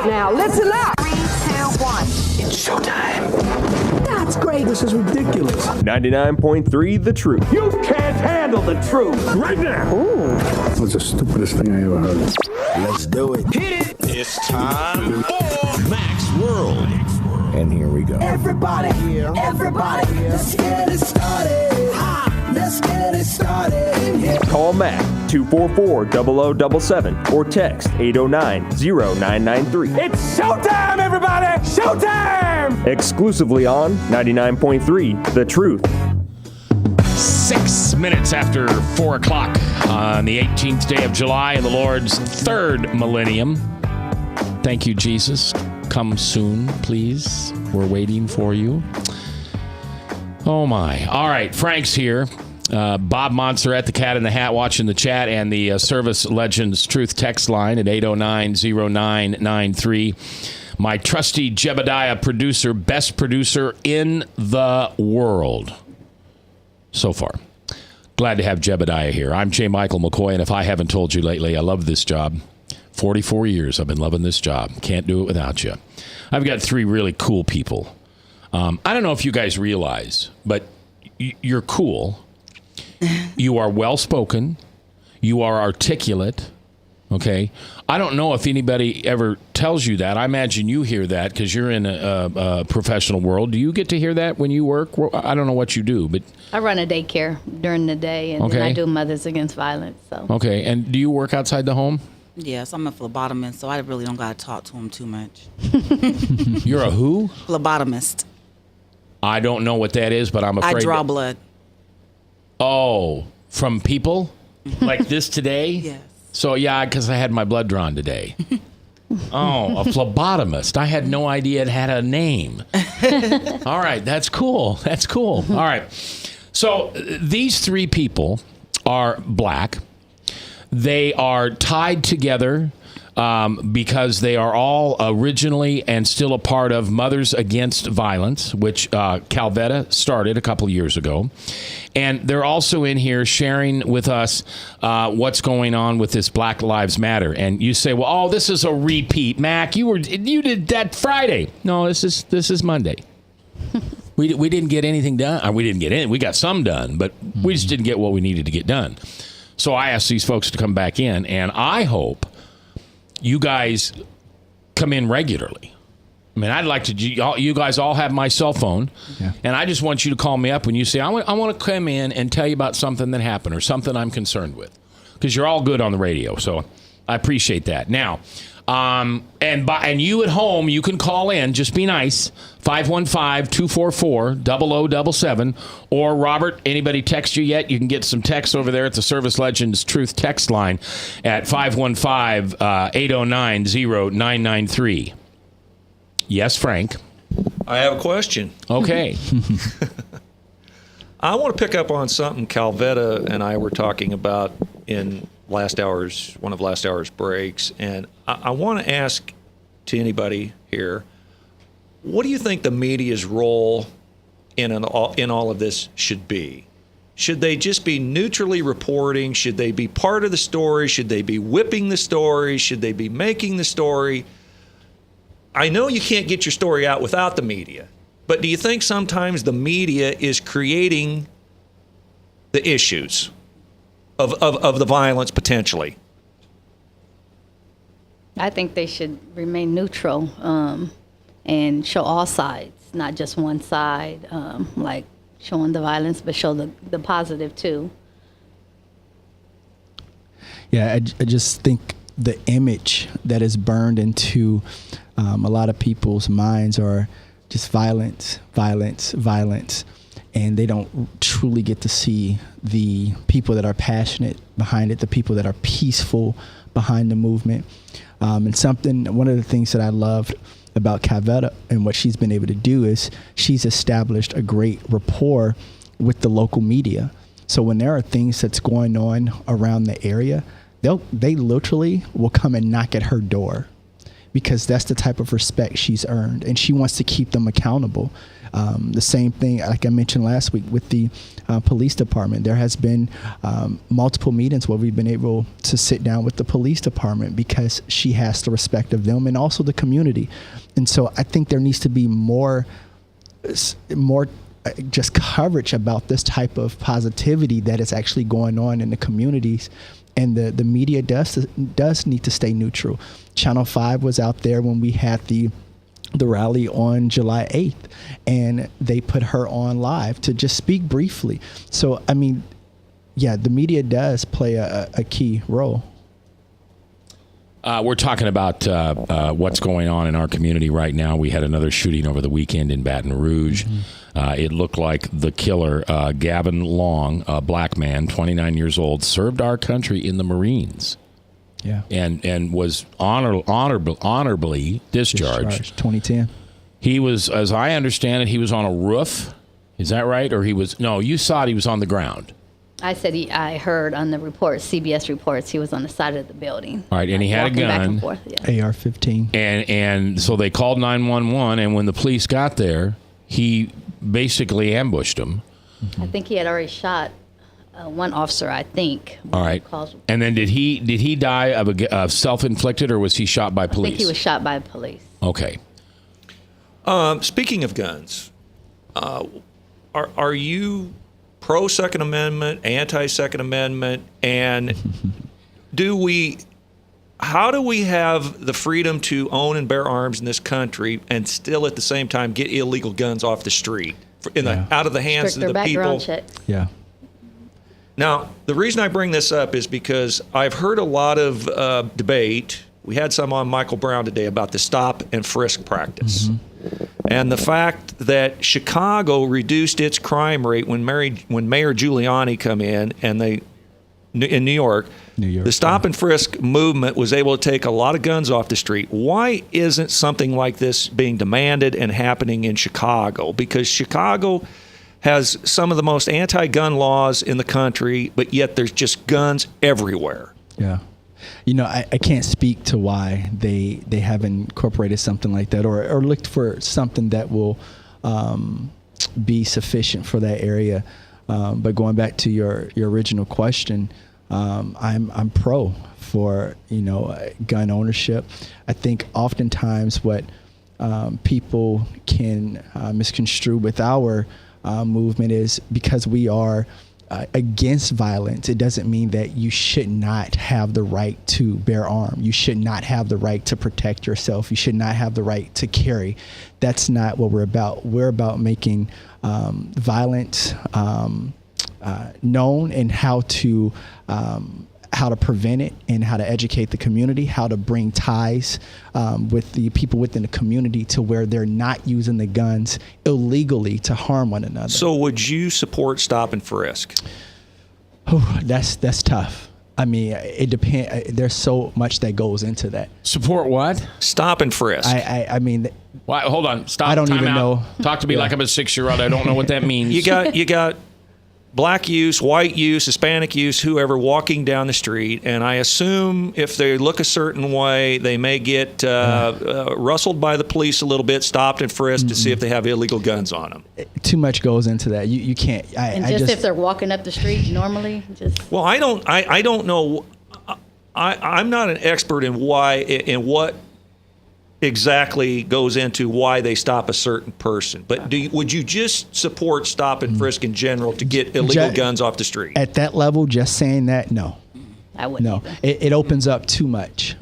Now, listen up. 3, 2, 1. It's showtime. That's great. This is ridiculous. 99.3 The Truth. You can't handle the truth right now. Ooh. That was the stupidest thing I ever heard. Let's do it. Hit it. It's time for Mac's World. And here we go. Everybody, let's get it started. Let's get it started. Call Mac 244-0077 or text 809-0993. It's showtime, everybody! Showtime! Exclusively on 99.3 The Truth. 6 minutes after 4 o'clock on the 18th day of July in the Lord's third millennium. Thank you, Jesus. Come soon, please. We're waiting for you. Oh, my. All right, Frank's here. Bob Monster at the Cat in the Hat watching the chat and the Service Legends Truth text line at 809-0993. My trusty Jebediah producer, best producer in the world so far. Glad to have Jebediah here. I'm J. Michael McCoy, and if I haven't told you lately, I love this job. 44 years I've been loving this job. Can't do it without you. I've got 3 really cool people. I don't know if you guys realize, but you're cool. You are well-spoken. You are articulate. Okay? I don't know if anybody ever tells you that. I imagine you hear that because you're in a professional world. Do you get to hear that when you work? I don't know what you do, but... I run a daycare during the day, and then I do Mothers Against Violence. So. Okay. And do you work outside the home? Yes, I'm a phlebotomist, so I really don't got to talk to him too much. You're a who? Phlebotomist. I don't know what that is, but I'm afraid... I draw blood. Oh, from people? Like this today? Yes. So, yeah, because I had my blood drawn today. Oh, a phlebotomist. I had no idea it had a name. All right, that's cool. That's cool. All right. So these 3 people are black. They are tied together because they are all originally and still a part of Mothers Against Violence, which Calvetta started a couple years ago. And they're also in here sharing with us what's going on with this Black Lives Matter. And you say, well, oh, this is a repeat. Mac, you did that Friday. No, this is Monday. We didn't get anything done. We didn't get any. We got some done, but we just didn't get what we needed to get done. So I asked these folks to come back in, and I hope you guys come in regularly. I mean, I'd like to, you guys all have my cell phone, and I just want you to call me up when you say, I want to come in and tell you about something that happened or something I'm concerned with, because you're all good on the radio, so I appreciate that. Now, and you at home, you can call in, just be nice, 515-244-0077, or Robert, anybody text you yet? You can get some text over there at the Service Legends Truth text line at 515-809-0993. Yes, Frank. I have a question. Okay. I want to pick up on something Calvetta and I were talking about in one of last hour's breaks, and I want to ask to anybody here, what do you think the media's role in all of this should be? Should they just be neutrally reporting? Should they be part of the story? Should they be whipping the story? Should they be making the story? I know you can't get your story out without the media, but do you think sometimes the media is creating the issues of the violence potentially? I think they should remain neutral and show all sides, not just one side, like showing the violence, but show the positive too. Yeah, I just think the image that is burned into a lot of people's minds are just violence, violence, violence. And they don't truly get to see the people that are passionate behind it, the people that are peaceful behind the movement. And one of the things that I loved about Calvetta and what she's been able to do is she's established a great rapport with the local media. So when there are things that's going on around the area, they literally will come and knock at her door, because that's the type of respect she's earned, and she wants to keep them accountable. The same thing, like I mentioned last week, with the police department. There has been multiple meetings where we've been able to sit down with the police department because she has the respect of them and also the community. And so I think there needs to be more just coverage about this type of positivity that is actually going on in the communities. And the media does need to stay neutral. Channel 5 was out there when we had the rally on July 8th, and they put her on live to just speak briefly. So, I mean, yeah, the media does play a key role. We're talking about what's going on in our community right now. We had another shooting over the weekend in Baton Rouge. It looked like the killer, Gavin Long, a black man, 29 years old, served our country in the Marines. Yeah. And was honorably discharged. 2010. He was, as I understand it, he was on a roof. Is that right? Or you saw it, he was on the ground. I said I heard on the reports, CBS reports, he was on the side of the building. All right, and he had a gun. Back and forth, yeah. AR-15. And so they called 911, and when the police got there, he basically ambushed him. I think he had already shot one officer, I think. All right. And then did he die of self-inflicted, or was he shot by police? I think he was shot by police. Okay. Speaking of guns, are you pro Second Amendment, anti Second Amendment, and how do we have the freedom to own and bear arms in this country and still at the same time get illegal guns off the street out of the hands of the people? Check. Yeah. Now, the reason I bring this up is because I've heard a lot of debate. We had some on Michael Brown today about the stop and frisk practice. And the fact that Chicago reduced its crime rate when Mayor Giuliani come in, and in New York, the stop and frisk movement was able to take a lot of guns off the street. Why isn't something like this being demanded and happening in Chicago? Because Chicago has some of the most anti-gun laws in the country, but yet there's just guns everywhere. Yeah. I can't speak to why they haven't incorporated something like that or looked for something that will be sufficient for that area. But going back to your original question, I'm pro for gun ownership. I think oftentimes what people can misconstrue with our movement is because we are against violence, it doesn't mean that you should not have the right to bear arms. You should not have the right to protect yourself. You should not have the right to carry. That's not what we're about. We're about making violence known and how to prevent it and how to educate the community, how to bring ties with the people within the community to where they're not using the guns illegally to harm one another. So would you support stop and frisk? Oh, that's tough. I mean, it depends. There's so much that goes into that. Support what? Stop and frisk. I mean. Why, hold on. Stop. I don't even know. Talk to me like I'm a 6-year-old. I don't know what that means. You got black use, white use, Hispanic use, whoever walking down the street, and I assume if they look a certain way, they may get rustled by the police a little bit, stopped and frisked to see if they have illegal guns on them. Too much goes into that. You can't. If they're walking up the street normally, Well, I don't know. I'm not an expert in what exactly goes into why they stop a certain person. But would you just support stop and frisk in general to get illegal guns off the street? At that level, just saying that, no. I wouldn't. No, it opens up too much.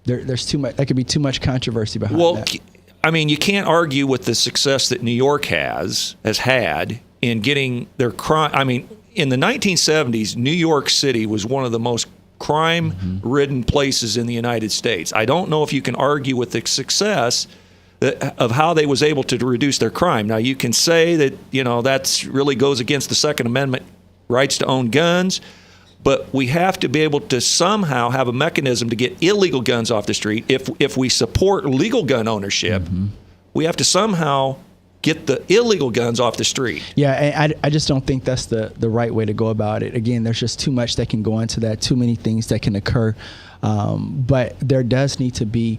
There's too much. There could be too much controversy behind that. I mean, you can't argue with the success that New York has had in getting their crime. I mean, in the 1970s, New York City was one of the most crime-ridden places in the United States. I don't know if you can argue with the success of how they was able to reduce their crime. Now, you can say that, that's really goes against the Second Amendment rights to own guns, but we have to be able to somehow have a mechanism to get illegal guns off the street. If we support legal gun ownership, we have to somehow get the illegal guns off the street. Yeah, and I just don't think that's the right way to go about it. Again, there's just too much that can go into that, too many things that can occur. But there does need to be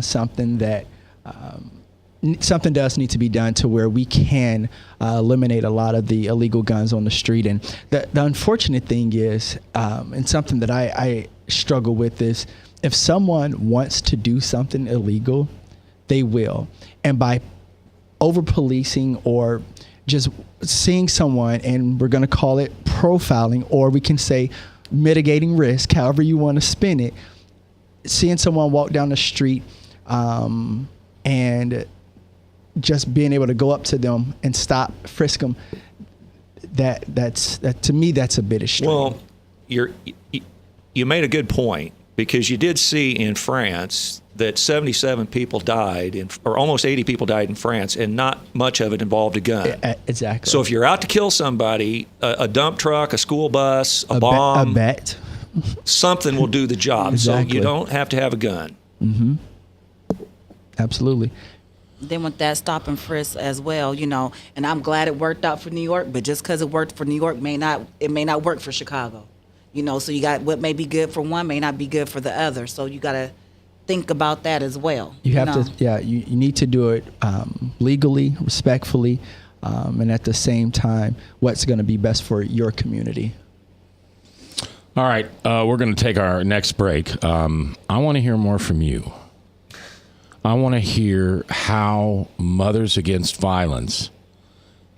something does need to be done to where we can eliminate a lot of the illegal guns on the street. And the unfortunate thing is, and something that I struggle with is, if someone wants to do something illegal, they will. And by over-policing or just seeing someone, and we're going to call it profiling, or we can say mitigating risk, however you want to spin it, seeing someone walk down the street and just being able to go up to them and stop, frisk them, that to me, that's a bit extreme. Well, you made a good point, because you did see in France that 77 people died, or almost 80 people died in France, and not much of it involved a gun. Exactly. So if you're out to kill somebody, a dump truck, a school bus, a bomb, a bat, something will do the job. Exactly. So you don't have to have a gun. Mm-hmm. Absolutely. Then with that stop and frisk as well, and I'm glad it worked out for New York, but just because it worked for New York may not work for Chicago. So you got what may be good for one may not be good for the other. So you got to think about that as well. You have to, you need to do it legally, respectfully, and at the same time, what's going to be best for your community. All right, we're going to take our next break. I want to hear more from you. I want to hear how Mothers Against Violence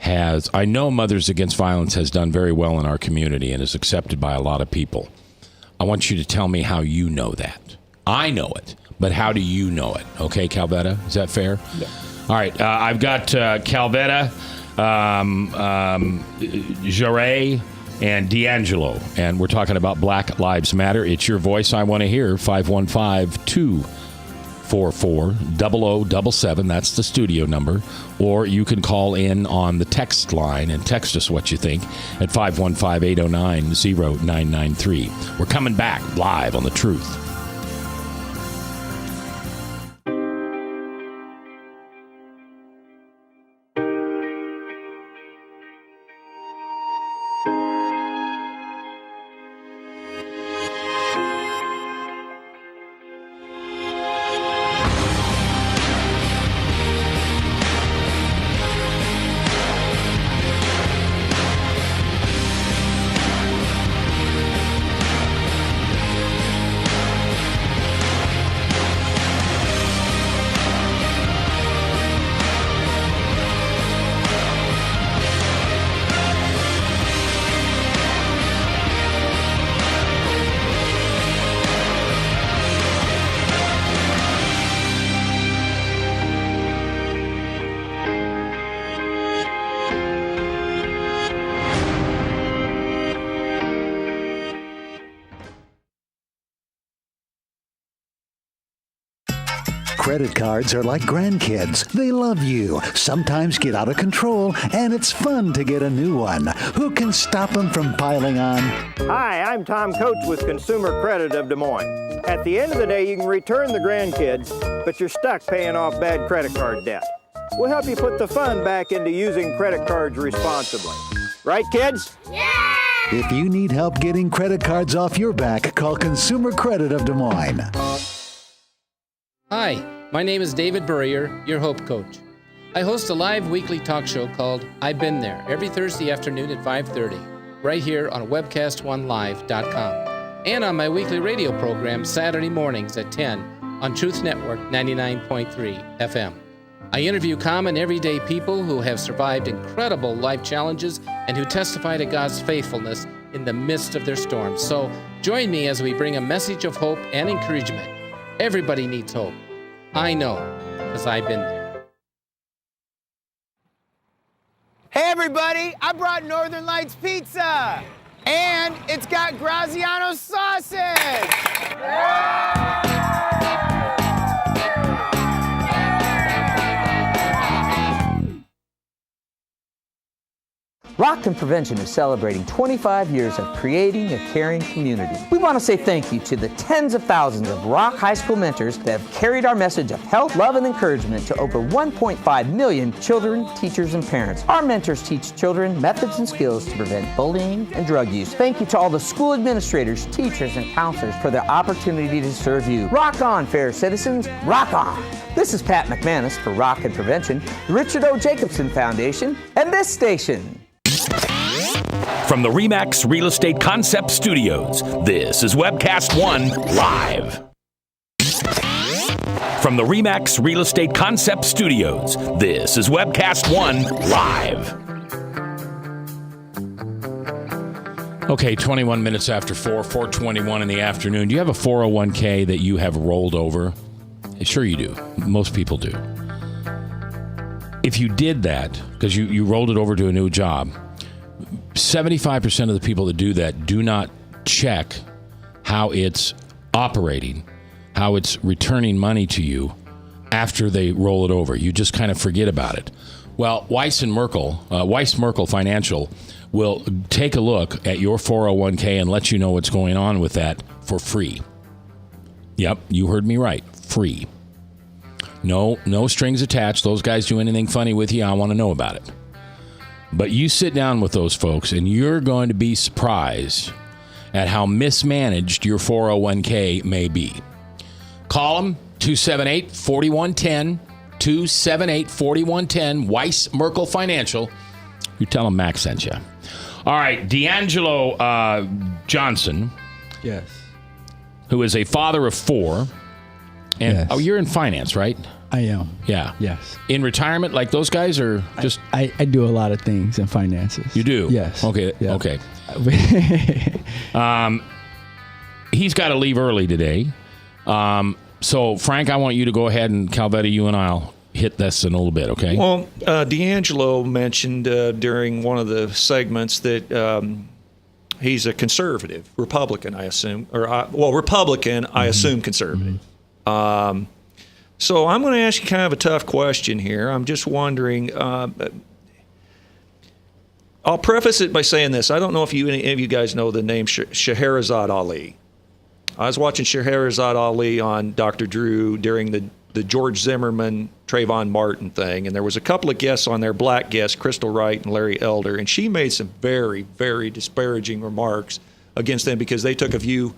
I know Mothers Against Violence has done very well in our community and is accepted by a lot of people. I want you to tell me how you know that. I know it, but how do you know it? Okay, Calvetta, is that fair? Yeah. All right, I've got Calvetta, Jarre, and D'Angelo, and we're talking about Black Lives Matter. It's your voice I want to hear, 515-244-0077. That's the studio number. Or you can call in on the text line and text us what you think at 515-809-0993. We're coming back live on The Truth. Credit cards are like grandkids. They love you, sometimes get out of control, and it's fun to get a new one. Who can stop them from piling on? Hi, I'm Tom Coates with Consumer Credit of Des Moines. At the end of the day, you can return the grandkids, but you're stuck paying off bad credit card debt. We'll help you put the fun back into using credit cards responsibly. Right, kids? Yeah! If you need help getting credit cards off your back, call Consumer Credit of Des Moines. Hi, my name is David Burrier, your Hope Coach. I host a live weekly talk show called I've Been There every Thursday afternoon at 5:30, right here on webcast1live.com, and on my weekly radio program Saturday mornings at 10 on Truth Network 99.3 FM. I interview common everyday people who have survived incredible life challenges and who testify to God's faithfulness in the midst of their storms. So join me as we bring a message of hope and encouragement. Everybody needs hope. I know, because I've been there. Hey everybody, I brought Northern Lights Pizza! And it's got Graziano sausage! Rockton Prevention is celebrating 25 years of creating a caring community. We want to say thank you to the tens of thousands of Rock High School mentors that have carried our message of health, love, and encouragement to over 1.5 million children, teachers, and parents. Our mentors teach children methods and skills to prevent bullying and drug use. Thank you to all the school administrators, teachers, and counselors for the opportunity to serve you. Rock on, fair citizens, rock on. This is Pat McManus for Rockton Prevention, the Richard O. Jacobson Foundation, and this station. From the RE/MAX Real Estate Concept Studios, this is Webcast One Live. From the RE/MAX Real Estate Concept Studios, this is Webcast One Live. Okay, 21 minutes after 4:21 in the afternoon. Do you have a 401k that you have rolled over? Sure you do. Most people do. If you did that, because you rolled it over to a new job, 75% of the people that do that do not check how it's operating, how it's returning money to you after they roll it over. You just kind of forget about it. Well, Weiss Merkel Financial will take a look at your 401k and let you know what's going on with that for free. Yep, you heard me right. Free. No strings attached. Those guys do anything funny with you, I want to know about it. But you sit down with those folks and you're going to be surprised at how mismanaged your 401k may be. Call them, 278-4110, 278-4110, Weiss Merkel Financial. You tell them Max sent you. All right, D'Angelo Johnson. Yes. Who is a father of 4. And yes. Oh, you're in finance, right? I am. Yeah. Yes. In retirement, like those guys, or just? I do a lot of things in finances. You do? Yes. Okay. Yeah. Okay. He's got to leave early today. So, Frank, I want you to go ahead and Calvetta, you and I'll hit this in a little bit, okay? Well, D'Angelo mentioned during one of the segments that he's a conservative, Republican, I assume. Republican, I assume conservative. So I'm going to ask you kind of a tough question here. I'm just wondering, I'll preface it by saying this. I don't know if any of you guys know the name Scheherazade Ali. I was watching Scheherazade Ali on Dr. Drew during the George Zimmerman, Trayvon Martin thing, and there was a couple of guests on there, black guests, Crystal Wright and Larry Elder, and she made some very, very disparaging remarks against them because they took a view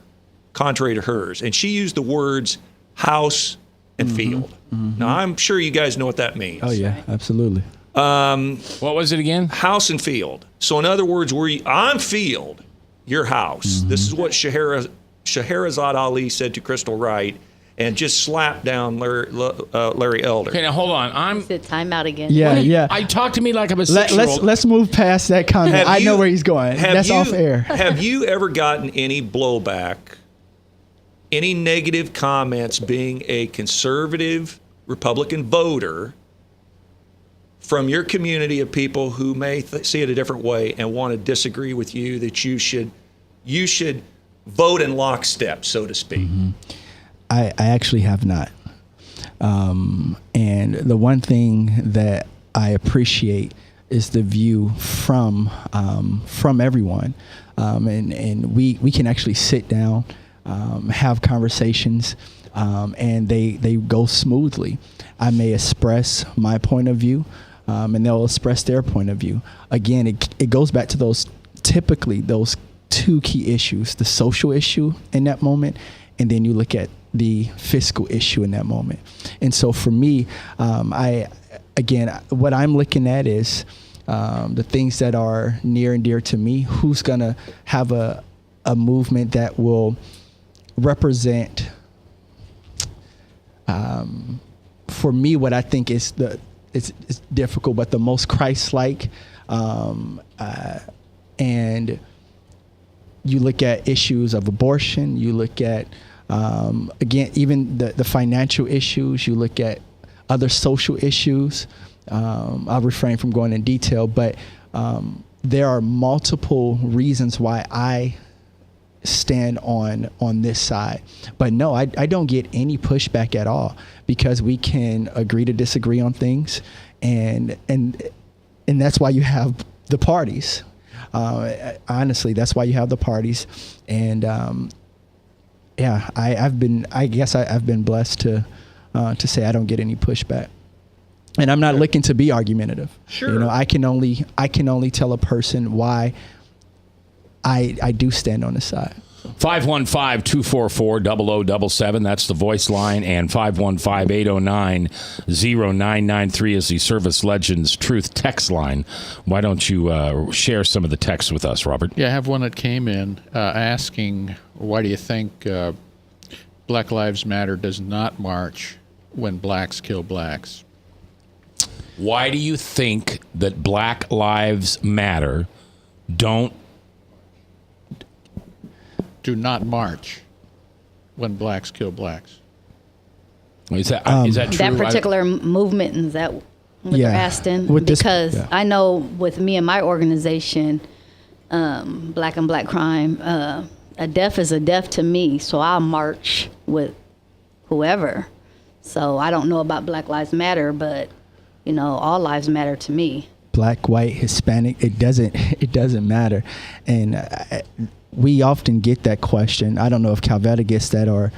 contrary to hers. And she used the words house and field. Mm-hmm. Now, I'm sure you guys know what that means. Oh, yeah, absolutely. What was it again? House and field. So, in other words, I'm field, your house. Mm-hmm. This is what Scheherazade Ali said to Crystal Wright and just slapped down Larry Elder. Okay, now hold on. Is it time out again? Yeah. I talk to me like I'm a 6-year-old. Let's move past that comment. I know where he's going. That's off air. Have you ever gotten any blowback, any negative comments being a conservative Republican voter from your community of people who may see it a different way and want to disagree with you that you should vote in lockstep, so to speak? Mm-hmm. I actually have not. And the one thing that I appreciate is the view from everyone. And we can actually sit down, have conversations, and they go smoothly. I may express my point of view, and they'll express their point of view. Again, it goes back to those two key issues, the social issue in that moment, and then you look at the fiscal issue in that moment. And so for me, what I'm looking at is the things that are near and dear to me. Who's going to have a movement that will represent, for me, what I think is it's difficult, but the most Christ-like, and you look at issues of abortion, you look at, again, even the financial issues, you look at other social issues. I'll refrain from going in detail, but there are multiple reasons why I stand on this side. But no, I don't get any pushback at all, because we can agree to disagree on things, and that's why you have the parties. Honestly, that's why you have the parties. And I've been blessed to say I don't get any pushback. And I'm not looking to be argumentative. Sure. You know, I can only tell a person why I do stand on the side. 515-244-0077. That's the voice line. And 515-809-0993 is the Service Legends Truth text line. Why don't you share some of the texts with us, Robert? Yeah, I have one that came in asking, why do you think Black Lives Matter does not march when blacks kill blacks? Why do you think that Black Lives Matter do not march when blacks kill blacks? Is that true? That particular movement, is that what they're asking? Because I know with me and my organization, Black on Black Crime, a death is a death to me, so I'll march with whoever. So I don't know about Black Lives Matter, but you know, all lives matter to me. Black, white, Hispanic, it doesn't matter. And we often get that question. I don't know if Calvetta gets that, or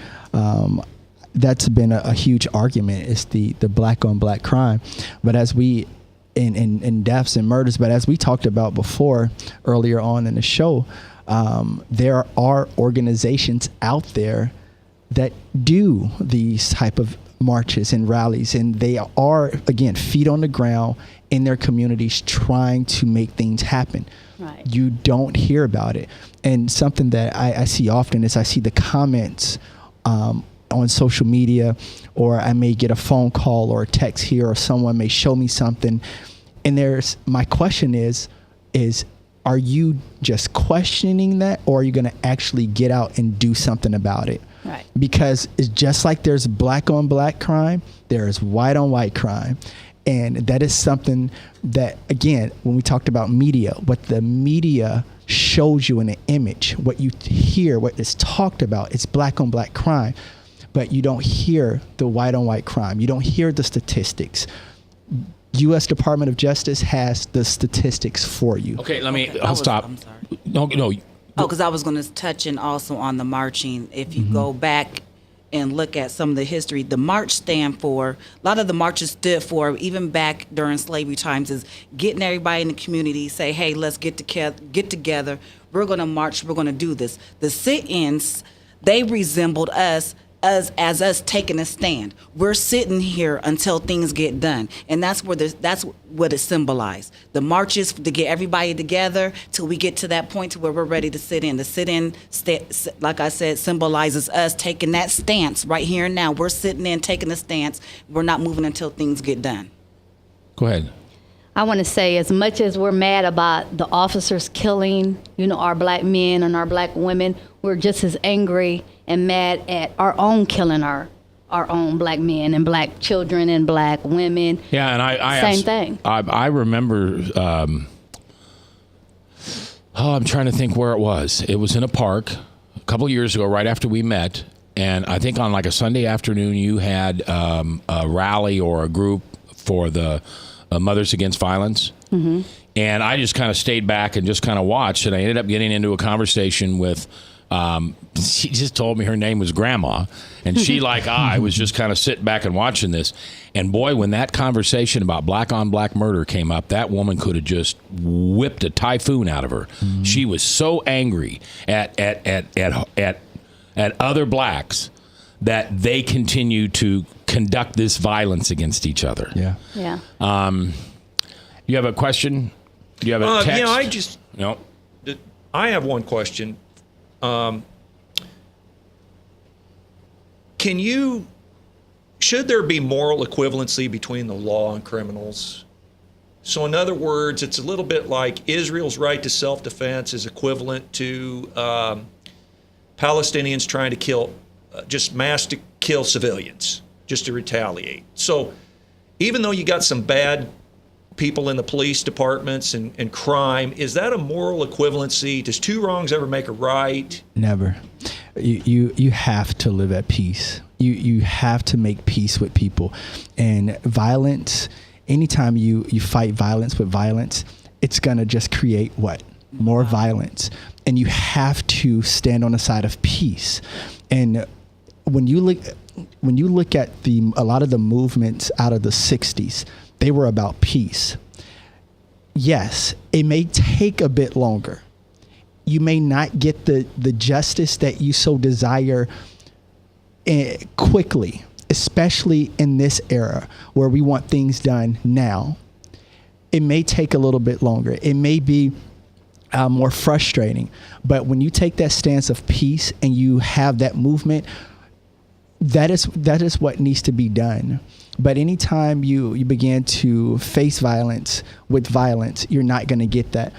that's been a huge argument. It's the black on black crime. But as we in deaths and murders, but as we talked about before earlier on in the show, there are organizations out there that do these type of marches and rallies, and they are, again, feet on the ground in their communities trying to make things happen. Right. You don't hear about it. And something that I see often is I see the comments on social media, or I may get a phone call or a text here, or someone may show me something. And my question is are you just questioning that, or are you going to actually get out and do something about it? Right. Because it's just like there's black on black crime, there's white on white crime. And that is something that, again, when we talked about media, what the media shows you in an image, what you hear, what is talked about, it's black on black crime. But you don't hear the white on white crime. You don't hear the statistics. U.S. Department of Justice has the statistics for you. Okay, I'll stop. I'm sorry. No. Oh, because I was going to touch in also on the marching. If you go back and look at some of the history, the march stand for, a lot of the marches stood for, even back during slavery times, is getting everybody in the community, say, hey, let's get together. We're going to march. We're going to do this. The sit-ins, they resembled us as us taking a stand. We're sitting here until things get done, and that's what it symbolized. The marches to get everybody together till we get to that point to where we're ready to sit in. The sit-in, like I said, symbolizes us taking that stance right here and now. We're sitting in, taking a stance. We're not moving until things get done. Go ahead. I want to say, as much as we're mad about the officers killing, our black men and our black women, we're just as angry and mad at our own killing our own black men and black children and black women. Yeah, and same thing. I remember. I'm trying to think where it was. It was in a park a couple years ago, right after we met, and I think on like a Sunday afternoon, you had a rally or a group for the Mothers Against Violence. Mm-hmm. And I just kind of stayed back and just kind of watched, and I ended up getting into a conversation with. She just told me her name was Grandma, and she, like I, was just kind of sitting back and watching this. And boy, when that conversation about black on black murder came up, that woman could have just whipped a typhoon out of her. Mm-hmm. She was so angry at other blacks that they continue to conduct this violence against each other. Yeah. Yeah. You have a question? Do you have a text? No. I have one question. Should there be moral equivalency between the law and criminals? So in other words, it's a little bit like Israel's right to self-defense is equivalent to Palestinians trying to kill civilians, just to retaliate. So even though you got some bad people in the police departments and crime, is that a moral equivalency? Does two wrongs ever make a right? Never. You have to live at peace. You have to make peace with people. And violence, anytime you fight violence with violence, it's going to just create what? More violence. And you have to stand on the side of peace. And when you look at a lot of the movements out of the 60s, they were about peace. Yes, it may take a bit longer. You may not get the justice that you so desire quickly, especially in this era where we want things done now. It may take a little bit longer. It may be more frustrating. But when you take that stance of peace and you have that movement, that is what needs to be done. But anytime you begin to face violence with violence, you're not going to get that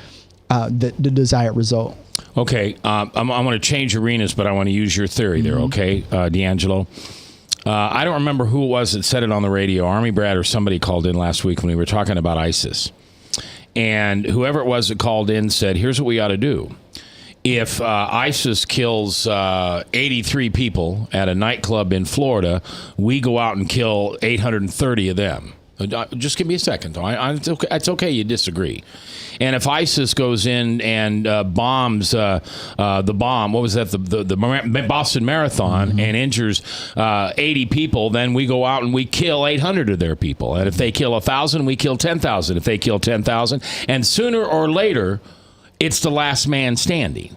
the desired result. Okay, I want to change arenas, but I want to use your theory there, okay, D'Angelo? I don't remember who it was that said it on the radio. Army Brad or somebody called in last week when we were talking about ISIS. And whoever it was that called in said, here's what we ought to do. If ISIS kills 83 people at a nightclub in Florida, we go out and kill 830 of them. Just give me a second. It's okay you disagree. And if ISIS goes in and bombs the bomb, what was that, the Boston Marathon, and injures 80 people, then we go out and we kill 800 of their people. And if they kill 1,000, we kill 10,000. If they kill 10,000, and sooner or later, it's the last man standing.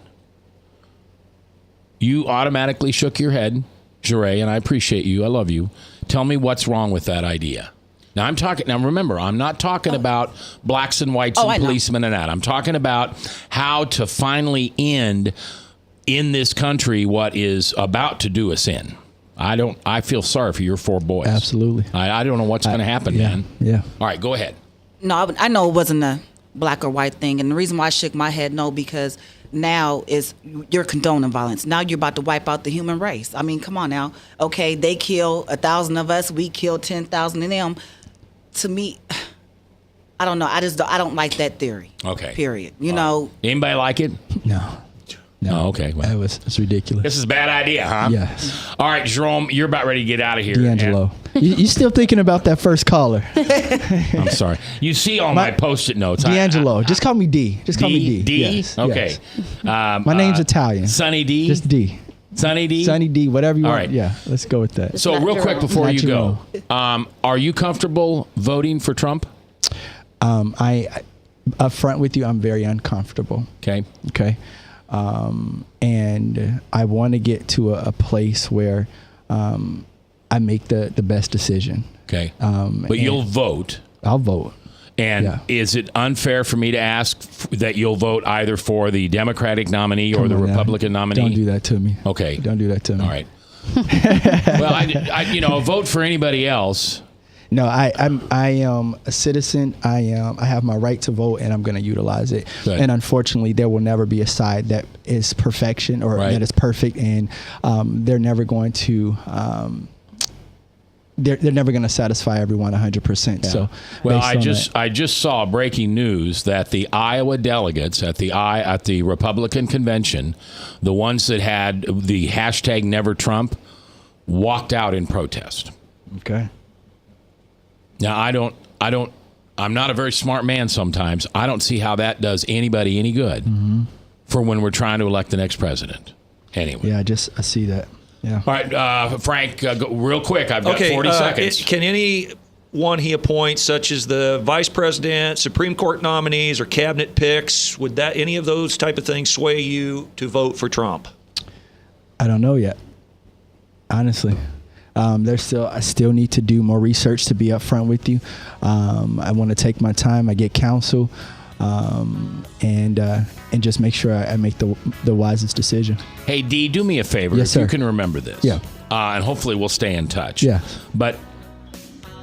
You automatically shook your head, Jeray, and I appreciate you. I love you. Tell me what's wrong with that idea. Now, remember, I'm not talking about blacks and whites and policemen and that. I'm talking about how to finally end in this country what is about to do us in. I feel sorry for your 4 boys. Absolutely. I don't know what's going to happen, man. Yeah. All right, go ahead. No, I know it wasn't a black or white thing. And the reason why I shook my head no, because now is you're condoning violence. Now you're about to wipe out the human race. I mean, come on now. Okay, they kill 1,000 of us. We kill 10,000 of them. To me, I don't know. I don't like that theory. Okay. Period. You know. Anybody like it? No. Oh, okay. Well, it's ridiculous. This is a bad idea, huh? Yes. All right, Jerome, you're about ready to get out of here. D'Angelo. You still thinking about that first caller? I'm sorry. You see all my Post-it notes. D'Angelo. Just call me D. Just call me D. D? Yes. Okay. Yes. My name's Italian. Sunny D? Just D. Sunny D? Sunny D, whatever you want. Right. Yeah, let's go with that. So real quick before you go, are you comfortable voting for Trump? I up front with you, I'm very uncomfortable. Okay. And I want to get to a place where I make the best decision. Okay. But you'll vote. I'll vote. And is it unfair for me to ask that you'll vote either for the Democratic nominee or the Republican nominee? Don't do that to me. Okay. Don't do that to me. All right. Well, I vote for anybody else. No, I am a citizen. I have my right to vote, and I'm going to utilize it. Good. And unfortunately, there will never be a side that is perfection or that is perfect, and they're never going to. They're never going to satisfy everyone 100%. Yeah. So, well, I just saw breaking news that the Iowa delegates at the Republican convention, the ones that had the hashtag Never Trump, walked out in protest. Okay. Now I'm not a very smart man sometimes. I don't see how that does anybody any good for when we're trying to elect the next president. Anyway. Yeah, I see that. Yeah. All right, Frank, real quick. I've got 40 seconds. Can anyone he appoints, such as the vice president, Supreme Court nominees, or cabinet picks, would any of those type of things sway you to vote for Trump? I don't know yet, honestly. I still need to do more research, to be upfront with you. I want to take my time. I get counsel, and just make sure I make the wisest decision. Hey, D, do me a favor. Yes, sir. You can remember this. Yeah. And hopefully we'll stay in touch. Yeah. But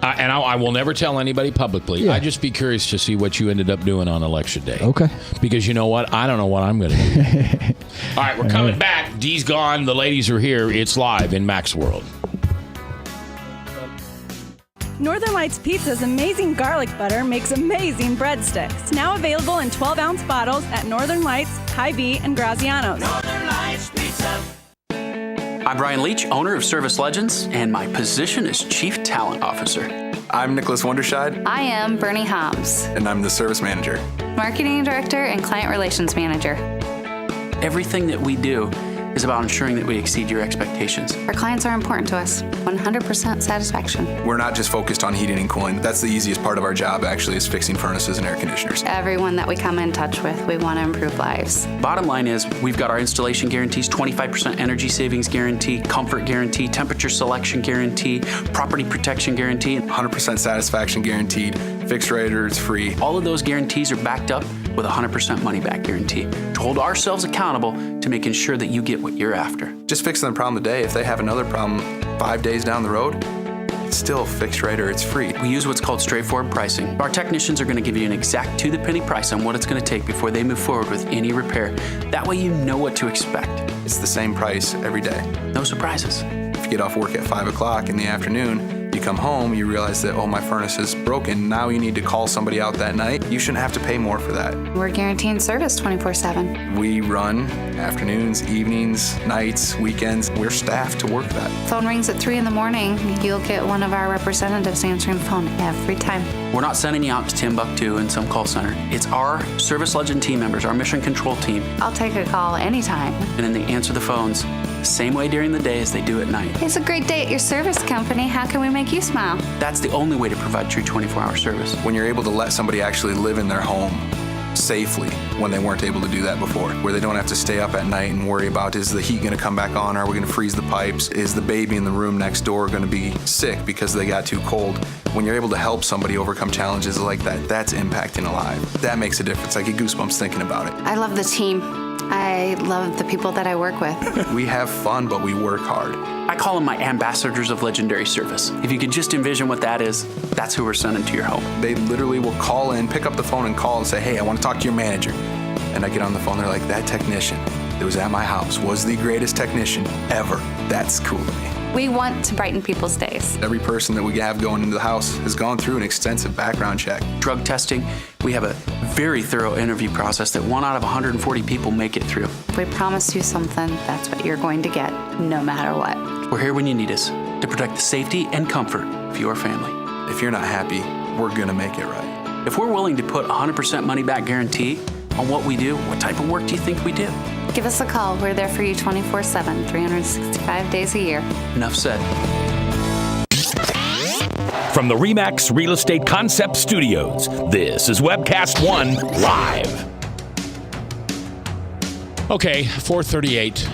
I will never tell anybody publicly. Yeah. I'd just be curious to see what you ended up doing on Election Day. Okay. Because you know what? I don't know what I'm going to do. All right, we're coming back. D's gone. The ladies are here. It's live in Mac's World. Northern Lights Pizza's amazing garlic butter makes amazing breadsticks. Now available in 12-ounce bottles at Northern Lights, Hy-Vee, and Graziano's. Northern Lights Pizza. I'm Brian Leach, owner of Service Legends, and my position is Chief Talent Officer. I'm Nicholas Wonderscheid. I am Bernie Homs. And I'm the Service Manager. Marketing Director and Client Relations Manager. Everything that we do is about ensuring that we exceed your expectations. Our clients are important to us. 100% satisfaction. We're not just focused on heating and cooling. That's the easiest part of our job, actually, is fixing furnaces and air conditioners. Everyone that we come in touch with, we want to improve lives. Bottom line is, we've got our installation guarantees, 25% energy savings guarantee, comfort guarantee, temperature selection guarantee, property protection guarantee. 100% satisfaction guaranteed, fixed rate or it's free. All of those guarantees are backed up with a 100% money back guarantee to hold ourselves accountable to making sure that you get what you're after. Just fixing the problem today. If they have another problem 5 days down the road, it's still fixed rate or it's free. We use what's called straightforward pricing. Our technicians are going to give you an exact to-the-penny price on what it's going to take before they move forward with any repair. That way you know what to expect. It's the same price every day. No surprises. If you get off work at 5 o'clock in the afternoon, you come home, you realize that, oh, my furnace is broken. Now you need to call somebody out that night. You shouldn't have to pay more for that. We're guaranteeing service 24/7. We run afternoons, evenings, nights, weekends. We're staffed to work that. Phone rings at 3 in the morning. You'll get one of our representatives answering the phone every time. We're not sending you out to Timbuktu in some call center. It's our Service Legend team members, our mission control team. I'll take a call anytime. And then they answer the phones the same way during the day as they do at night. It's a great day at your service company. How can we make you smile? That's the only way to provide true 24-hour service. When you're able to let somebody actually live in their home safely when they weren't able to do that before, where they don't have to stay up at night and worry about, is the heat going to come back on? Are we going to freeze the pipes? Is the baby in the room next door going to be sick because they got too cold? When you're able to help somebody overcome challenges like that, that's impacting a life. That makes a difference. I get goosebumps thinking about it. I love the team. I love the people that I work with. We have fun, but we work hard. I call them my ambassadors of legendary service. If you could just envision what that is, that's who we're sending to your home. They literally will call in, pick up the phone and call and say, hey, I want to talk to your manager. And I get on the phone, they're like, that technician that was at my house was the greatest technician ever. That's cool to me. We want to brighten people's days. Every person that we have going into the house has gone through an extensive background check. Drug testing, we have a very thorough interview process that 1 out of 140 people make it through. If we promise you something, that's what you're going to get, no matter what. We're here when you need us to protect the safety and comfort of your family. If you're not happy, we're going to make it right. If we're willing to put 100% money back guarantee on what we do, what type of work do you think we do? Give us a call. We're there for you 24/7, 365 days a year. Enough said. From the RE/MAX Real Estate Concept Studios, this is Webcast One Live. Okay, 4:38.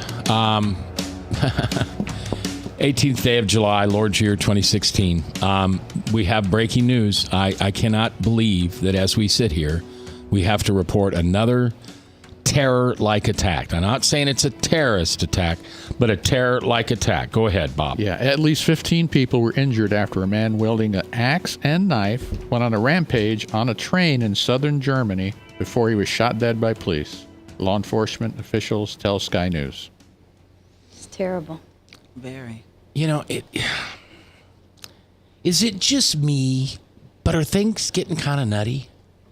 18th day of July, Lord's year 2016. We have breaking news. I cannot believe that as we sit here, we have to report another terror-like attack. I'm not saying it's a terrorist attack, but a terror-like attack. Go ahead, Bob. Yeah, at least 15 people were injured after a man wielding an axe and knife went on a rampage on a train in southern Germany before he was shot dead by police. Law enforcement officials tell Sky News. It's terrible. Very. You know, is it just me, but are things getting kind of nutty?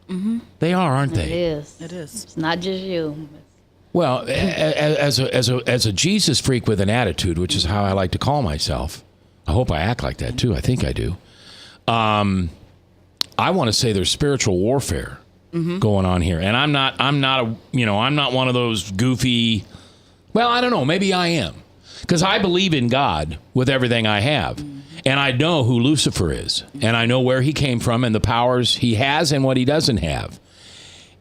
Mm-hmm. They are, aren't they? It is. It is. It's not just you. Well, as a Jesus freak with an attitude, which is how I like to call myself, I hope I act like that too. I think I do. I want to say there's spiritual warfare going on here, and I'm not one of those goofy. Well, I don't know. Maybe I am, because I believe in God with everything I have. And I know who Lucifer is, and I know where he came from and the powers he has and what he doesn't have.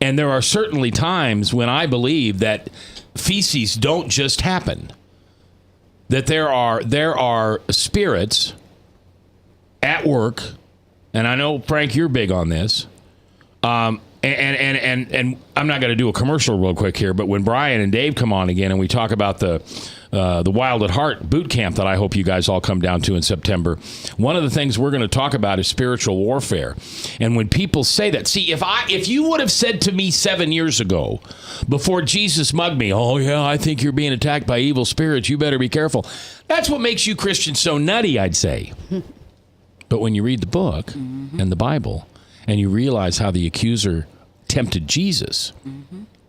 And there are certainly times when I believe that feces don't just happen, that there are spirits at work, and I know, Frank, you're big on this, and I'm not going to do a commercial real quick here, but when Brian and Dave come on again and we talk about the Wild at Heart boot camp that I hope you guys all come down to in September, one of the things we're going to talk about is spiritual warfare. And when people say that, see, if you would have said to me 7 years ago, before Jesus mugged me, oh yeah, I think you're being attacked by evil spirits, you better be careful. That's what makes you Christians so nutty, I'd say. But when you read the book and the Bible, and you realize how the accuser tempted Jesus,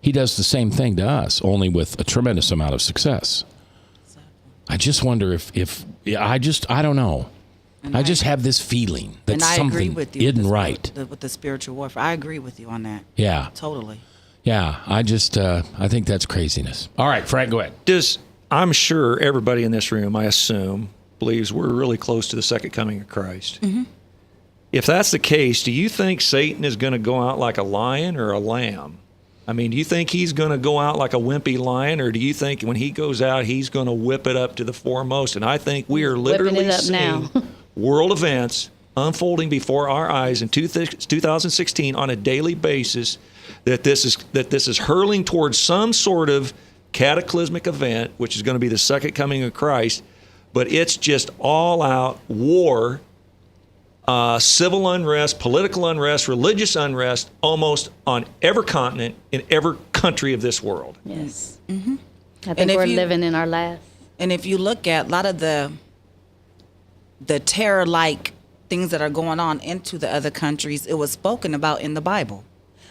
he does the same thing to us, only with a tremendous amount of success. I just wonder if I don't know. I just have this feeling that and I something agree with you isn't right. With the spiritual warfare. I agree with you on that. Yeah. Totally. Yeah, I think that's craziness. All right, Frank, go ahead. I'm sure everybody in this room, I assume, believes we're really close to the second coming of Christ. Mm-hmm. If that's the case, do you think Satan is going to go out like a lion or a lamb? I mean, do you think he's going to go out like a wimpy lion, or do you think when he goes out, he's going to whip it up to the foremost? And I think we are literally seeing world events unfolding before our eyes in 2016 on a daily basis, that this is hurling towards some sort of cataclysmic event, which is going to be the second coming of Christ. But it's just all out war, civil unrest, political unrest, religious unrest, almost on every continent in every country of this world. Yes. Mm-hmm. I think we're living in our last. And if you look at a lot of the terror-like things that are going on into the other countries, it was spoken about in the Bible.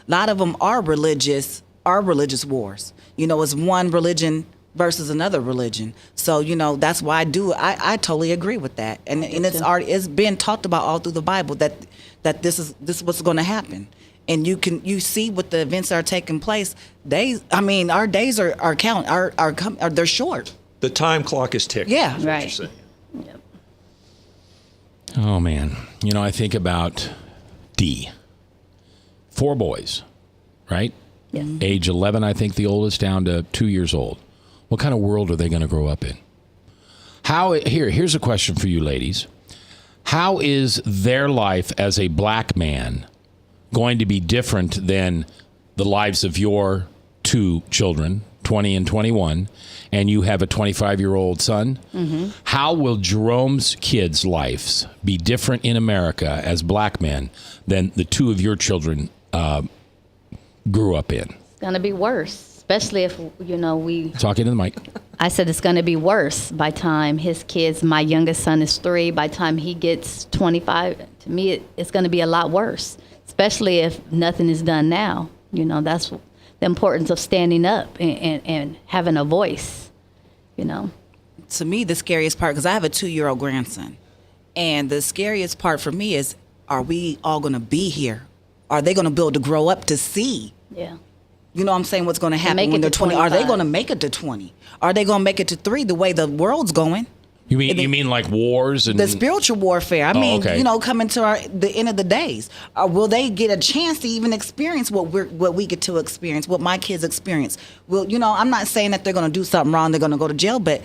A lot of them are religious wars. It's one religion versus another religion. So, that's why I totally agree with that. And it's been talked about all through the Bible that this is what's going to happen. And you see what the events that are taking place. Our days are they're short. The time clock is ticking. Yeah. Right. Yep. Oh, man. I think about D. 4 boys, right? Yeah. Age 11, I think the oldest, down to 2 years old. What kind of world are they going to grow up in? Here's a question for you ladies. How is their life as a black man going to be different than the lives of your 2 children, 20 and 21, and you have a 25-year-old son? Mm-hmm. How will Jerome's kids' lives be different in America as black men than the 2 of your children grew up in? It's going to be worse, especially if, we... Talking to the mic. I said it's going to be worse by time his kids, my youngest son is 3, by time he gets 25. To me, it's going to be a lot worse, especially if nothing is done now. That's the importance of standing up and having a voice, To me, the scariest part, because I have a 2-year-old grandson, and the scariest part for me is, are we all going to be here? Are they going to be able to grow up to see? Yeah. You know what I'm saying? What's going to happen when they're 20? Are they going to make it to 20? Are they going to make it to 3 the way the world's going? You mean like wars and the spiritual warfare? Coming to the end of the days. Will they get a chance to even experience what we get to experience, what my kids experience? Well, I'm not saying that they're going to do something wrong, they're going to go to jail, but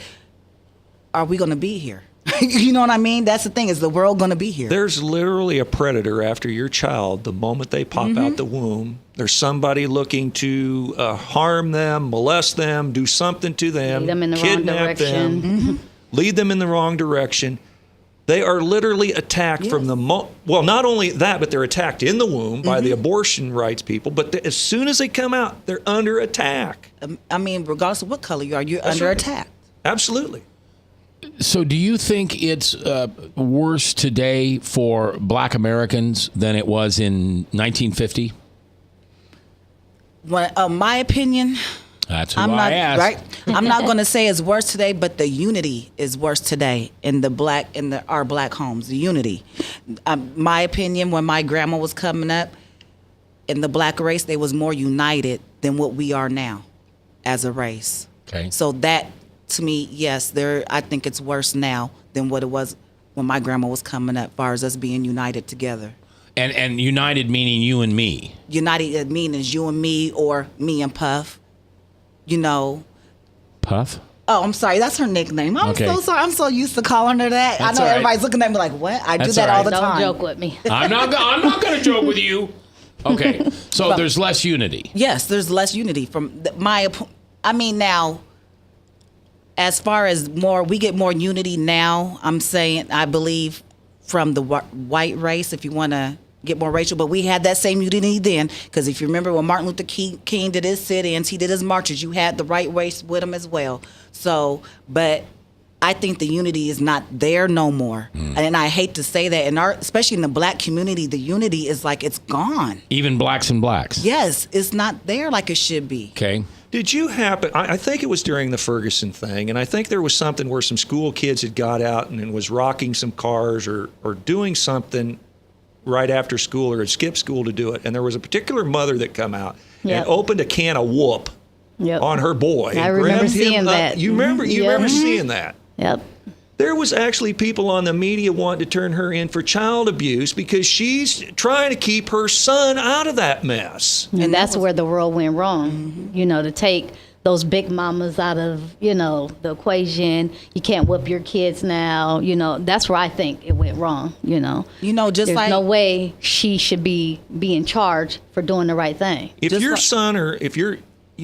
are we going to be here? You know what I mean? That's the thing. Is the world going to be here? There's literally a predator after your child the moment they pop out the womb. There's somebody looking to harm them, molest them, do something to them, lead them in the kidnap wrong direction. them, lead them in the wrong direction. They are literally attacked from the well, not only that, but they're attacked in the womb by the abortion rights people. But as soon as they come out, they're under attack. Regardless of what color you are, you're That's under right. attack. Absolutely. So do you think it's worse today for black Americans than it was in 1950? Well, my opinion, that's who I asked. Right? I'm not going to say it's worse today, but the unity is worse today in our black homes. The unity. My opinion, when my grandma was coming up, in the black race, they was more united than what we are now as a race. Okay. So that, to me, yes, I think it's worse now than what it was when my grandma was coming up, as far as us being united together. And united meaning you and me. United meaning you and me, or me and Puff. Puff? Oh, I'm sorry. That's her nickname. I'm so sorry. I'm so used to calling her that. That's I know all right. everybody's looking at me like, what? I do That's that all all the right. time. Don't joke with me. I'm not going to joke with you. Okay. So there's less unity. Yes, there's less unity now, as far as we get more unity now, I'm saying, I believe, from the white race, if you want to get more racial. But we had that same unity then, because if you remember when Martin Luther King did his sit-ins, he did his marches, you had the right race with him as well. So, but I think the unity is not there no more. And I hate to say that, especially in the black community, the unity is like it's gone. Even blacks and blacks. Yes, it's not there like it should be. Okay. Did you happen? I think it was during the Ferguson thing, and I think there was something where some school kids had got out and was rocking some cars or doing something right after school or had skipped school to do it, and there was a particular mother that come out and opened a can of whoop on her boy. I remember seeing that. You remember seeing that? Yep. There was actually people on the media wanting to turn her in for child abuse because she's trying to keep her son out of that mess. And that's where the world went wrong. You know, to take those big mamas out of, the equation. You can't whip your kids now. That's where I think it went wrong, just There's like no way she should be in charge for doing the right thing. If your son or if you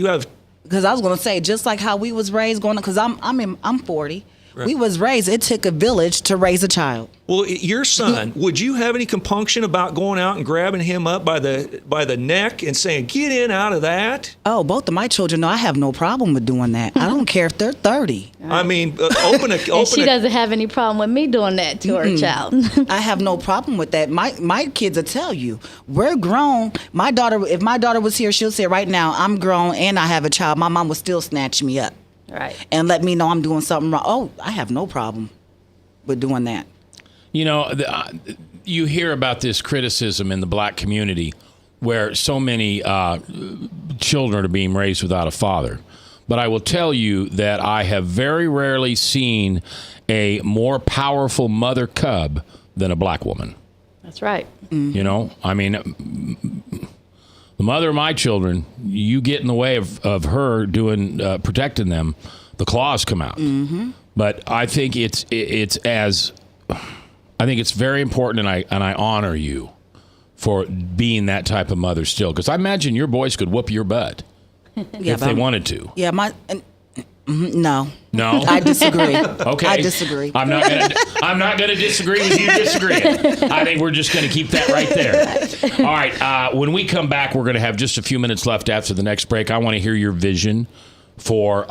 have... Because I was going to say, just like how we was raised because I'm 40. Right. We was raised, it took a village to raise a child. Well, your son, would you have any compunction about going out and grabbing him up by the neck and saying, get in out of that? Oh, both of my children know I have no problem with doing that. I don't care if they're 30. I mean, open and she doesn't have any problem with me doing that to her child. I have no problem with that. My kids will tell you, we're grown. My daughter, if my daughter was here, she'll say right now, I'm grown and I have a child. My mom would still snatch me up. Right. And let me know I'm doing something wrong. Oh, I have no problem with doing that. You hear about this criticism in the black community where so many children are being raised without a father. But I will tell you that I have very rarely seen a more powerful mother cub than a black woman. That's right. Mm-hmm. The mother of my children, you get in the way of her doing protecting them, the claws come out. Mm-hmm. But I think it's very important, and I honor you for being that type of mother still, because I imagine your boys could whoop your butt if they wanted to. Yeah, no. No? I disagree. Okay. I disagree. I'm not going to disagree with you disagreeing. I think we're just going to keep that right there. All right. When we come back, we're going to have just a few minutes left after the next break. I want to hear your vision for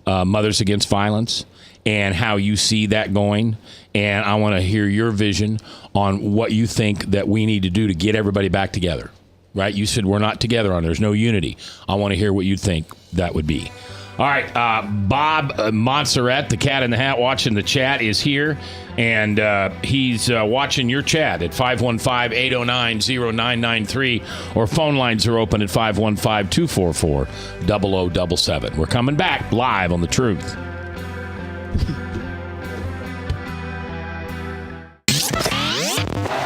Mothers Against Violence and how you see that going. And I want to hear your vision on what you think that we need to do to get everybody back together. Right? You said we're not together on there's no unity. I want to hear what you think that would be. All right, Bob Montserrat, the cat in the hat watching the chat, is here, and he's watching your chat at 515-809-0993, or phone lines are open at 515-244-0077. We're coming back live on The Truth.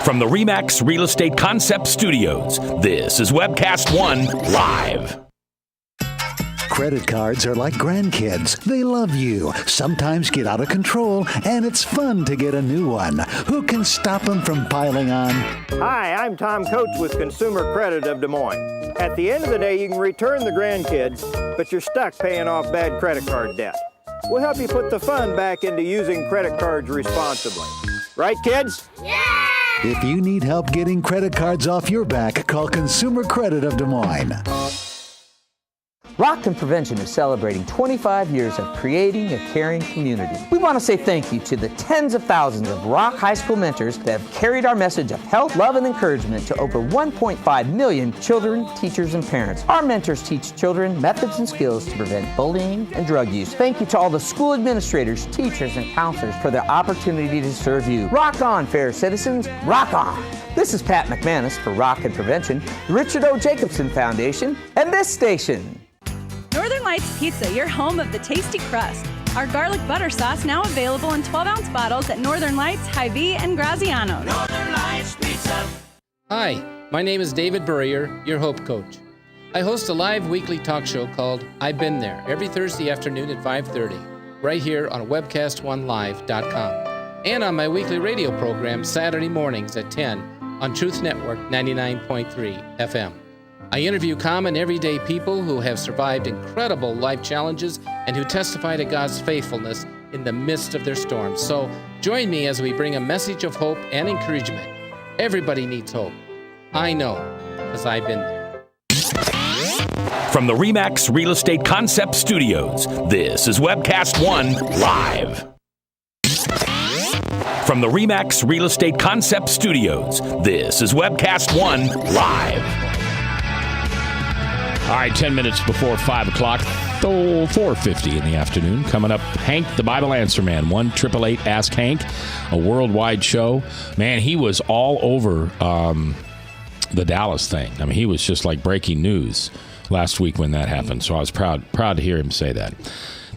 From the RE/MAX Real Estate Concept Studios, this is Webcast One Live. Credit cards are like grandkids. They love you, sometimes get out of control, and it's fun to get a new one. Who can stop them from piling on? Hi, I'm Tom Coates with Consumer Credit of Des Moines. At the end of the day, you can return the grandkids, but you're stuck paying off bad credit card debt. We'll help you put the fun back into using credit cards responsibly. Right, kids? Yeah! If you need help getting credit cards off your back, call Consumer Credit of Des Moines. Rockton Prevention is celebrating 25 years of creating a caring community. We want to say thank you to the tens of thousands of Rock High School mentors that have carried our message of health, love, and encouragement to over 1.5 million children, teachers, and parents. Our mentors teach children methods and skills to prevent bullying and drug use. Thank you to all the school administrators, teachers, and counselors for the opportunity to serve you. Rock on, fair citizens, rock on! This is Pat McManus for Rockton Prevention, the Richard O. Jacobson Foundation, and this station. Northern Lights Pizza, your home of the tasty crust. Our garlic butter sauce now available in 12-ounce bottles at Northern Lights, Hy-Vee, and Graziano's. Northern Lights Pizza. Hi, my name is David Burrier, your Hope Coach. I host a live weekly talk show called I've Been There every Thursday afternoon at 5:30, right here on webcast1live.com, and on my weekly radio program Saturday mornings at 10 on Truth Network 99.3 FM. I interview common everyday people who have survived incredible life challenges and who testify to God's faithfulness in the midst of their storms. So join me as we bring a message of hope and encouragement. Everybody needs hope. I know, because I've been there. From the RE/MAX Real Estate Concept Studios, this is Webcast One Live. From the RE/MAX Real Estate Concept Studios, this is Webcast One Live. All right, 10 minutes before 5 o'clock, 4:50 in the afternoon. Coming up, Hank, the Bible Answer Man, 1-888-ASK Hank, a worldwide show. Man, he was all over the Dallas thing. I mean, he was just like breaking news last week when that happened. So I was proud to hear him say that.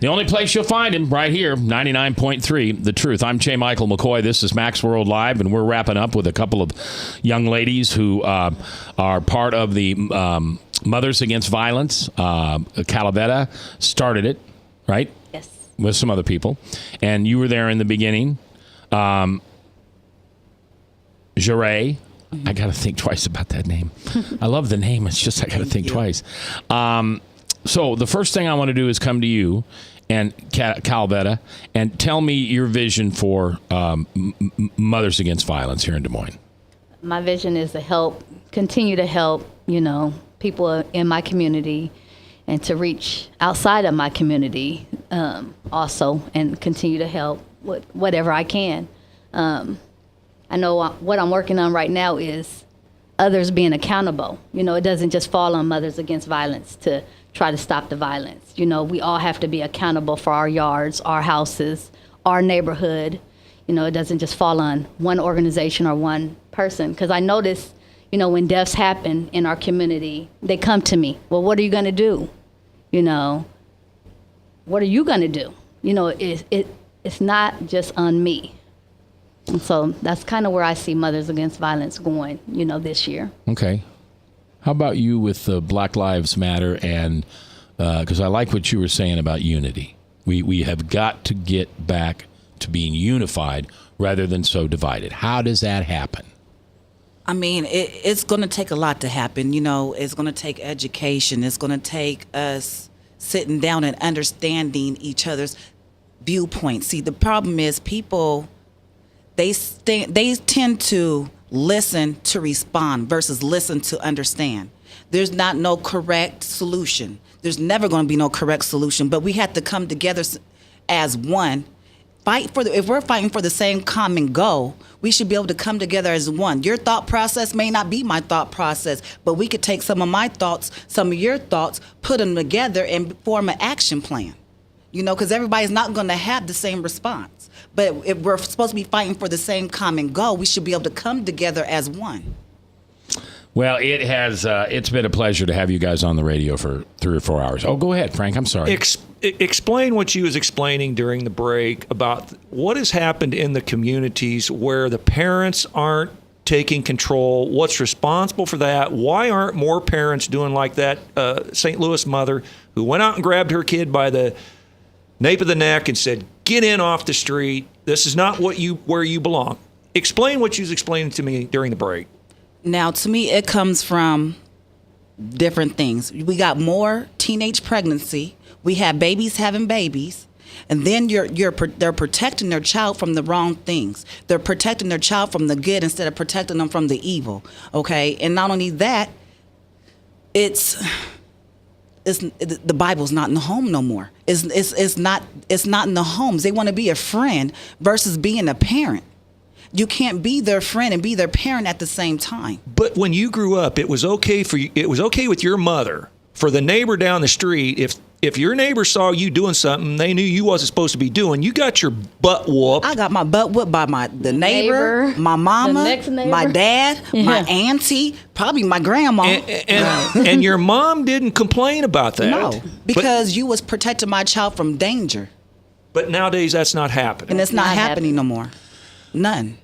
The only place you'll find him, right here, 99.3, The Truth. I'm J. Michael McCoy. This is Max World Live, and we're wrapping up with a couple of young ladies who are part of the Mothers Against Violence. Calavetta started it, right? Yes. With some other people. And you were there in the beginning. Jeray. I got to think twice about that name. I love the name. It's just I got to think twice. So the first thing I want to do is come to you and Calavetta and tell me your vision for Mothers Against Violence here in Des Moines. My vision is to continue to help, people in my community and to reach outside of my community also and continue to help with whatever I can. I know what I'm working on right now is others being accountable. It doesn't just fall on Mothers Against Violence to try to stop the violence. We all have to be accountable for our yards, our houses, our neighborhood. It doesn't just fall on one organization or one person. Because I notice, when deaths happen in our community, they come to me. Well, what are you going to do? What are you going to do? It's not just on me. And so that's kind of where I see Mothers Against Violence going, this year. Okay. How about you with Black Lives Matter? And because I like what you were saying about unity. We have got to get back to being unified rather than so divided. How does that happen? I mean, it's going to take a lot to happen. It's going to take education. It's going to take us sitting down and understanding each other's viewpoints. See, the problem is people, they tend to listen to respond versus listen to understand. There's not no correct solution. There's never going to be no correct solution, but we have to come together as one. If we're fighting for the same common goal, we should be able to come together as one. Your thought process may not be my thought process, but we could take some of my thoughts, some of your thoughts, put them together and form an action plan. Because everybody's not going to have the same response. But if we're supposed to be fighting for the same common goal, we should be able to come together as one. Well, it's been a pleasure to have you guys on the radio for 3 or 4 hours. Oh, go ahead, Frank. I'm sorry. Explain what you was explaining during the break about what has happened in the communities where the parents aren't taking control. What's responsible for that? Why aren't more parents doing like that St. Louis mother who went out and grabbed her kid by the nape of the neck and said, "Get in off the street. This is not where you belong." Explain what you was explaining to me during the break. Now, to me, it comes from different things. We got more teenage pregnancy. We have babies having babies. And then they're protecting their child from the wrong things. They're protecting their child from the good instead of protecting them from the evil. Okay? And not only that, the Bible's not in the home no more. It's not in the homes. They want to be a friend versus being a parent. You can't be their friend and be their parent at the same time. But when you grew up, it was okay for you. It was okay with your mother for the neighbor down the street. If your neighbor saw you doing something they knew you wasn't supposed to be doing, you got your butt whooped. I got my butt whooped by the neighbor, my mama, my dad, my auntie, probably my grandma. And your mom didn't complain about that. No, because you was protecting my child from danger. But nowadays that's not happening. And it's not happening no more. None.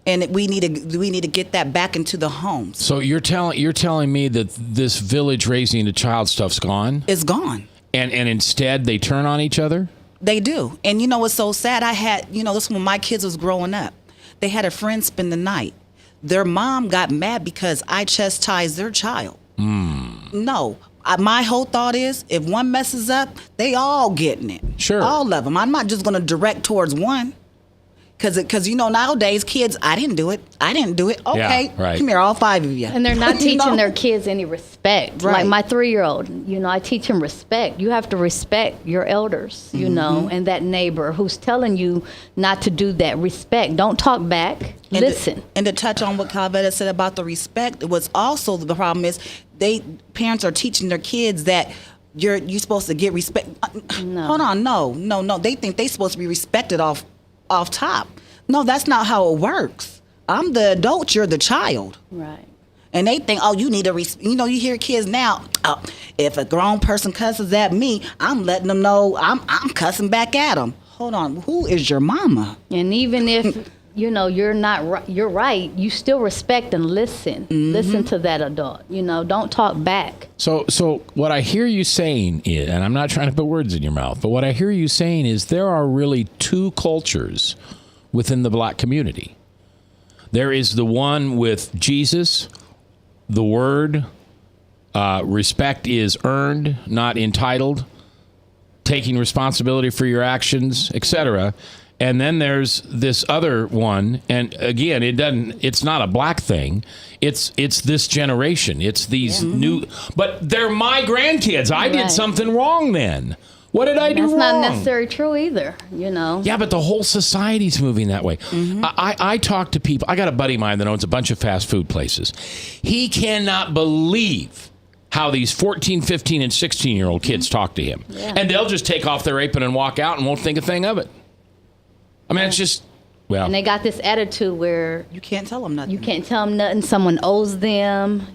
And we need to get that back into the homes. So you're telling me that this village raising a child stuff's gone? It's gone. And instead they turn on each other? They do. And what's so sad? I had, this when my kids was growing up. They had a friend spend the night. Their mom got mad because I chastised their child. No. My whole thought is if one messes up, they all getting it. Sure. All of them. I'm not just going to direct towards one. Because nowadays kids, I didn't do it. Okay, Yeah, right. Come here, all 5 of you. And they're not teaching their kids any respect. Right. Like my 3-year-old, I teach him respect. You have to respect your elders, and that neighbor who's telling you not to do that. Respect. Don't talk back. Listen. And to touch on what Calvetta said about the respect, it was also the problem is parents are teaching their kids that you're supposed to get respect. No. Hold on, no. They think they're supposed to be respected off top. No, that's not how it works. I'm the adult, you're the child. Right. And they think, you need you hear kids now, if a grown person cusses at me, I'm letting them know I'm cussing back at them. Hold on, who is your mama? And even if, you're not right, you're right, you still respect and listen. Mm-hmm. Listen to that adult. Don't talk back. So what I hear you saying is, and I'm not trying to put words in your mouth, but what I hear you saying is there are really two cultures within the black community. There is the one with Jesus, the word, respect is earned, not entitled, taking responsibility for your actions, etc. And then there's this other one, and again, it's not a black thing. It's this generation. It's these new, but they're my grandkids. I did something wrong then. What did I do wrong? That's not necessarily true either, Yeah, but the whole society's moving that way. Mm-hmm. I talk to people. I got a buddy of mine that owns a bunch of fast food places. He cannot believe how these 14, 15, and 16-year-old kids talk to him. Yeah. And they'll just take off their apron and walk out and won't think a thing of it. I mean, it's just, And they got this attitude where you can't tell them nothing. You can't tell them nothing. Someone owes them.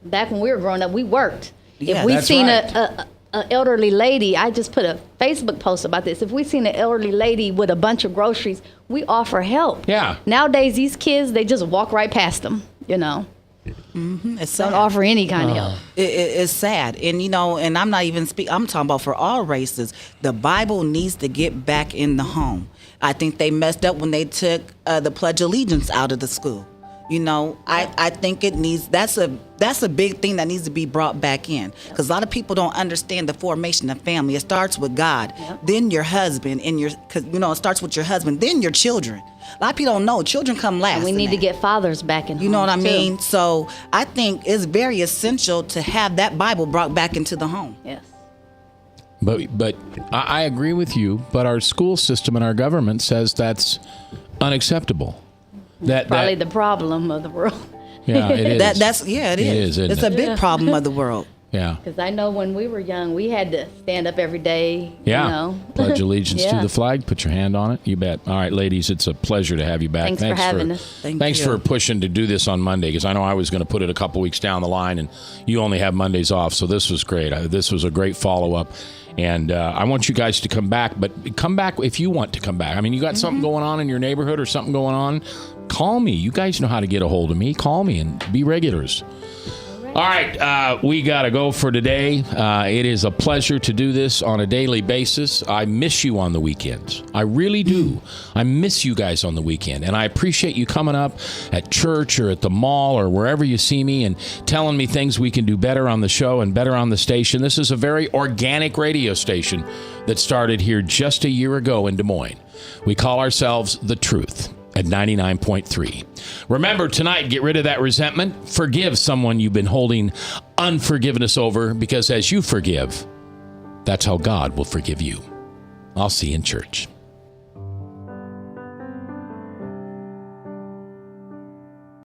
Back when we were growing up, we worked. Yeah, if we that's seen right. a elderly lady, I just put a Facebook post about this. If we seen an elderly lady with a bunch of groceries, we offer help. Yeah. Nowadays, these kids, they just walk right past them. Mm-hmm. It's sad. Don't offer any kind of help. It's sad. And, and I'm not even I'm talking about for all races. The Bible needs to get back in the home. I think they messed up when they took the Pledge of Allegiance out of the school. I think it needs, that's a big thing that needs to be brought back in. Because a lot of people don't understand the formation of family. It starts with God, then your husband, because it starts with your husband, then your children. A lot of people don't know. Children come last. And we need to get fathers back in home. You know what I too. mean? So I think it's very essential to have that Bible brought back into the home. Yes. But I agree with you, but our school system and our government says that's unacceptable. Probably the problem of the world. Yeah, it is. It is. Isn't It's it? a big problem of the world. Yeah. Because I know when we were young, we had to stand up every day. Yeah. Pledge allegiance to Yeah. the flag. Put your hand on it. You bet. All right, ladies, it's a pleasure to have you back. Thanks for having us. Thanks for pushing to do this on Monday, because I know I was going to put it a couple weeks down the line, and you only have Mondays off, so this was great. This was a great follow-up. And I want you guys to come back, but come back if you want to come back. I mean, you got something going on in your neighborhood or something going on, call me. You guys know how to get a hold of me. Call me and be regulars. All right, we got to go for today. It is a pleasure to do this on a daily basis. I miss you on the weekends. I really do. I miss you guys on the weekend. And I appreciate you coming up at church or at the mall or wherever you see me and telling me things we can do better on the show and better on the station. This is a very organic radio station that started here just a year ago in Des Moines. We call ourselves The Truth at 99.3. Remember, tonight, get rid of that resentment. Forgive someone you've been holding unforgiveness over, because as you forgive, that's how God will forgive you. I'll see you in church.